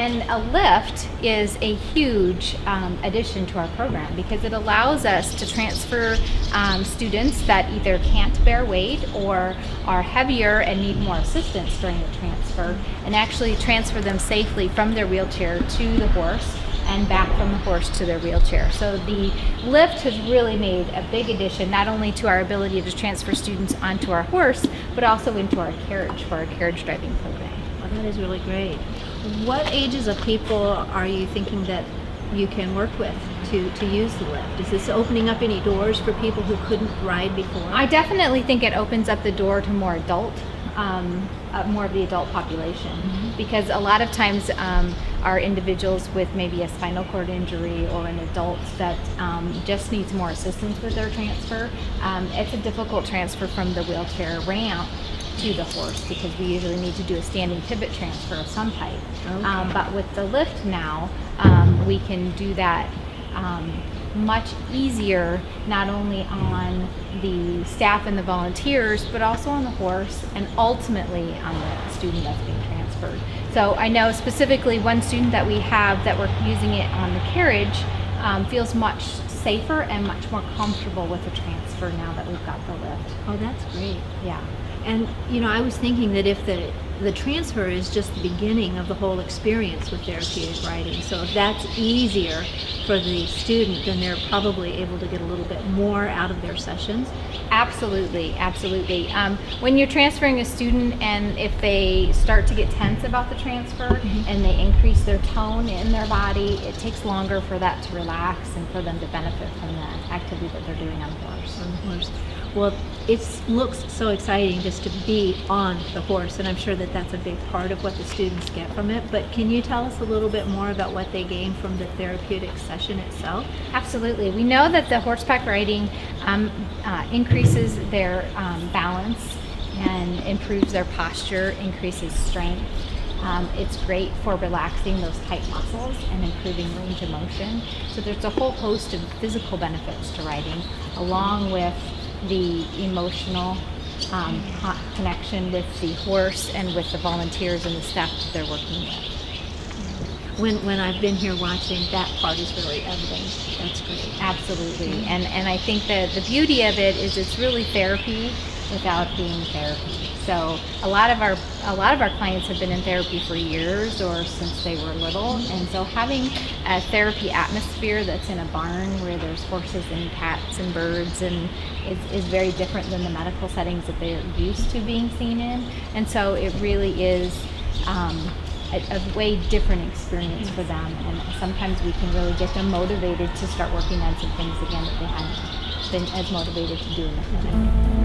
And a lift is a huge addition to our program because it allows us to transfer students that either can't bear weight or are heavier and need more assistance during the transfer, and actually transfer them safely from their wheelchair to the horse and back from the horse to their wheelchair. So the lift has really made a big addition, not only to our ability to transfer students onto our horse, but also into our carriage for our carriage driving program. Well, that is really great. What ages of people are you thinking that you can work with to use the lift? Is this opening up any doors for people who couldn't ride before? I definitely think it opens up the door to more more of the adult population, because a lot of times are individuals with maybe a spinal cord injury or an adult that just needs more assistance with their transfer. It's a difficult transfer from the wheelchair ramp to the horse because we usually need to do a standing pivot transfer of some type. Okay. But with the lift now, we can do that much easier, not only on the staff and the volunteers, but also on the horse and ultimately on the student that's being transferred. So I know specifically one student that we have that we're using it on the carriage feels much safer and much more comfortable with the transfer now that we've got the lift. Oh, that's great. Yeah. And I was thinking that if the transfer is just the beginning of the whole experience with therapeutic riding, so if that's easier for the student, then they're probably able to get a little bit more out of their sessions. Absolutely, absolutely. When you're transferring a student and if they start to get tense about the transfer and they increase their tone in their body, it takes longer for that to relax and for them to benefit from the activity that they're doing on the horse. On the horse. Well, it looks so exciting just to be on the horse, and I'm sure that that's a big part of what the students get from it. But can you tell us a little bit more about what they gain from the therapeutic session itself? Absolutely. We know that the horseback riding increases their balance and improves their posture, increases strength. It's great for relaxing those tight muscles and improving range of motion. So there's a whole host of physical benefits to riding, along with the emotional connection with the horse and with the volunteers and the staff that they're working with. When I've been here watching, that part is really evident. That's great. Absolutely. And I think that the beauty of it is it's really therapy without being therapy. So a lot of our clients have been in therapy for years or since they were little, and so having a therapy atmosphere that's in a barn where there's horses and cats and birds and is very different than the medical settings that they're used to being seen in. And so it really is a way different experience for them, and sometimes we can really get them motivated to start working on some things again that they hadn't been as motivated to do in the clinic.